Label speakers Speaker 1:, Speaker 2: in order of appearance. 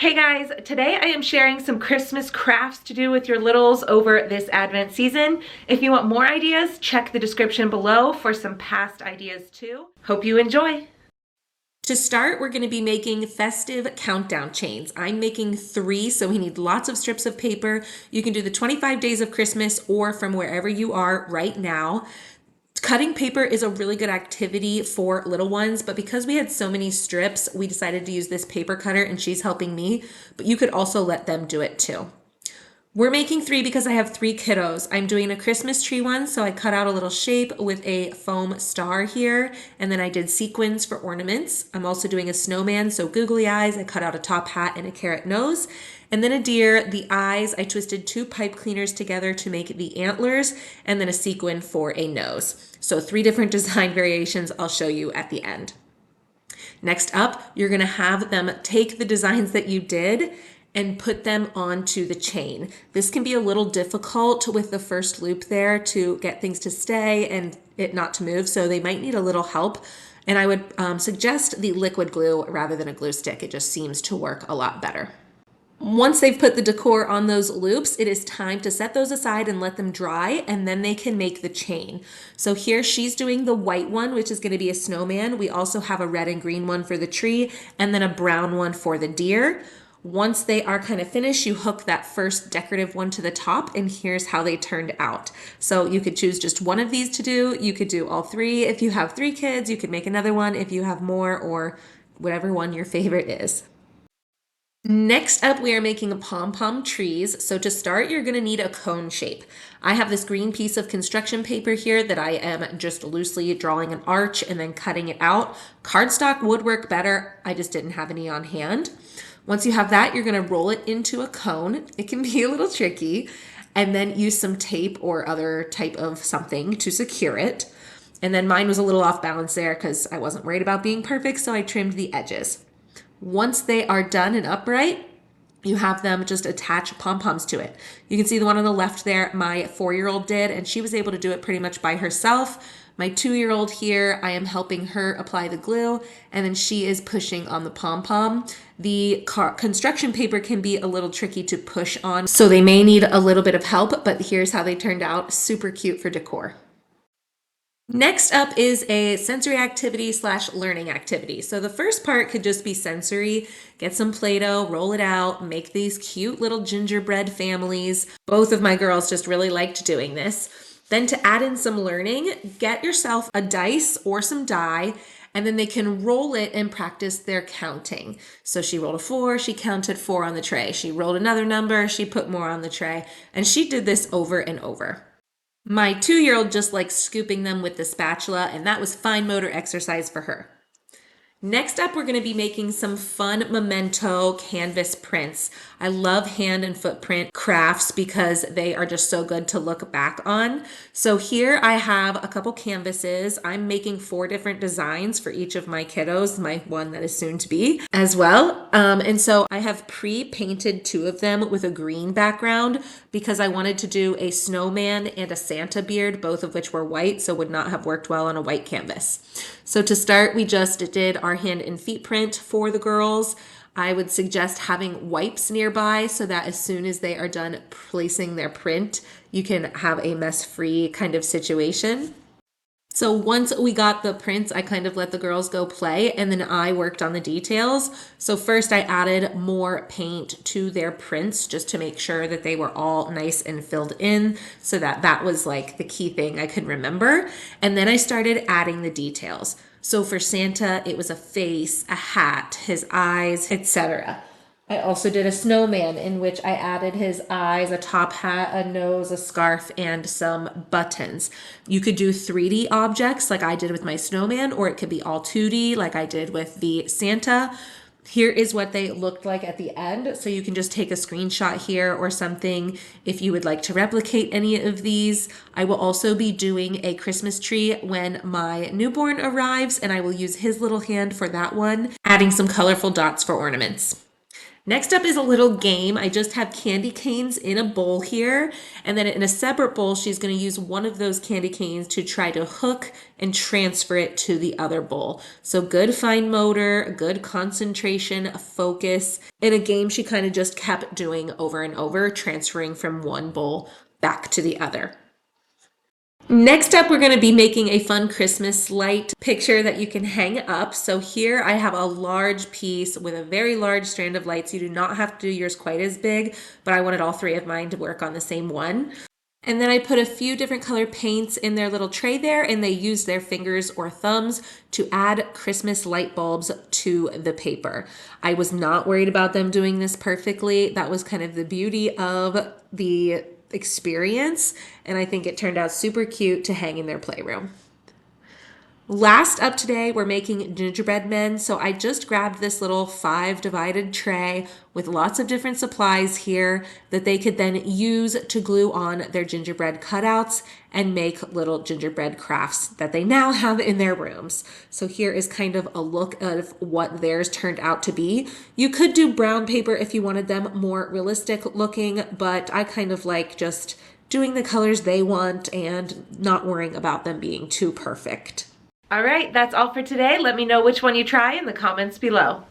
Speaker 1: Hey guys, today I am sharing some Christmas crafts to do with your littles over this Advent season. If you want more ideas, check the description below for some past ideas too. Hope you enjoy. To start, we're going to be making festive countdown chains. I'm making 3, so we need lots of strips of paper. You can do the 25 days of Christmas or from wherever you are right now. Cutting paper is a really good activity for little ones, but because we had so many strips, we decided to use this paper cutter and she's helping me, but you could also let them do it too. We're making 3 because I have 3 kiddos. I'm doing a Christmas tree one, so I cut out a little shape with a foam star here, and then I did sequins for ornaments. I'm also doing a snowman, so googly eyes. I cut out a top hat and a carrot nose. And then a deer, the eyes, I twisted 2 pipe cleaners together to make the antlers, and then a sequin for a nose. So 3 different design variations I'll show you at the end. Next up, you're gonna have them take the designs that you did and put them onto the chain. This can be a little difficult with the first loop there to get things to stay and it not to move, so they might need a little help. And I would suggest the liquid glue rather than a glue stick. It just seems to work a lot better. Once they've put the decor on those loops, it is time to set those aside and let them dry, and then they can make the chain. So here she's doing the white one, which is going to be a snowman. We also have a red and green one for the tree, and then a brown one for the deer. Once they are kind of finished, you hook that first decorative one to the top, and here's how they turned out. So you could choose just one of these to do. You could do all 3. If you have 3 kids, you could make another one if you have more, or whatever one your favorite is. Next up, we are making a pom-pom trees. So to start, you're going to need a cone shape. I have this green piece of construction paper here that I am just loosely drawing an arch and then cutting it out. Cardstock would work better. I just didn't have any on hand. Once you have that, you're going to roll it into a cone. It can be a little tricky, and then use some tape or other type of something to secure it. And then mine was a little off balance there because I wasn't worried about being perfect, so I trimmed the edges. Once they are done and upright, you have them just attach pom-poms to it. You can see the one on the left there, my 4-year-old did, and she was able to do it pretty much by herself. My 2-year-old here, I am helping her apply the glue, and then she is pushing on the pom-pom. The construction paper can be a little tricky to push on, so they may need a little bit of help, but here's how they turned out. Super cute for decor. Next up is a sensory activity / learning activity. So the first part could just be sensory. Get some Play-Doh, roll it out, make these cute little gingerbread families. Both of my girls just really liked doing this. Then to add in some learning, get yourself a dice or some die, and then they can roll it and practice their counting. So she rolled a 4, she counted 4 on the tray. She rolled another number, she put more on the tray, and she did this over and over. My 2-year-old just likes scooping them with the spatula, and that was fine motor exercise for her. Next up, we're going to be making some fun Momento canvas prints. I love hand and footprint crafts because they are just so good to look back on. So here I have a couple canvases. I'm making 4 different designs for each of my kiddos, my one that is soon to be as well. And so I have pre-painted 2 of them with a green background because I wanted to do a snowman and a Santa beard, both of which were white, so would not have worked well on a white canvas. So to start, we just did our hand and feet print for the girls. I would suggest having wipes nearby so that as soon as they are done placing their print, you can have a mess-free kind of situation. So once we got the prints, I kind of let the girls go play, and then I worked on the details. So first I added more paint to their prints just to make sure that they were all nice and filled in, so that was like the key thing I could remember. And then I started adding the details. So for Santa, it was a face, a hat, his eyes, etc. I also did a snowman in which I added his eyes, a top hat, a nose, a scarf, and some buttons. You could do 3D objects like I did with my snowman, or it could be all 2D like I did with the Santa. Here is what they looked like at the end. So you can just take a screenshot here or something if you would like to replicate any of these. I will also be doing a Christmas tree when my newborn arrives, and I will use his little hand for that one, adding some colorful dots for ornaments. Next up is a little game. I just have candy canes in a bowl here, and then in a separate bowl, she's going to use one of those candy canes to try to hook and transfer it to the other bowl. So good fine motor, good concentration, focus. In a game she kind of just kept doing over and over, transferring from one bowl back to the other. Next up, we're going to be making a fun Christmas light picture that you can hang up. So here I have a large piece with a very large strand of lights. You do not have to do yours quite as big, but I wanted all three of mine to work on the same one. And then I put a few different color paints in their little tray there, and they used their fingers or thumbs to add Christmas light bulbs to the paper. I was not worried about them doing this perfectly. That was kind of the beauty of the experience, and I think it turned out super cute to hang in their playroom. Last up today, we're making gingerbread men. So I just grabbed this little 5 divided tray with lots of different supplies here that they could then use to glue on their gingerbread cutouts and make little gingerbread crafts that they now have in their rooms. So here is kind of a look of what theirs turned out to be. You could do brown paper if you wanted them more realistic looking, but I kind of like just doing the colors they want and not worrying about them being too perfect. All right, that's all for today. Let me know which one you try in the comments below.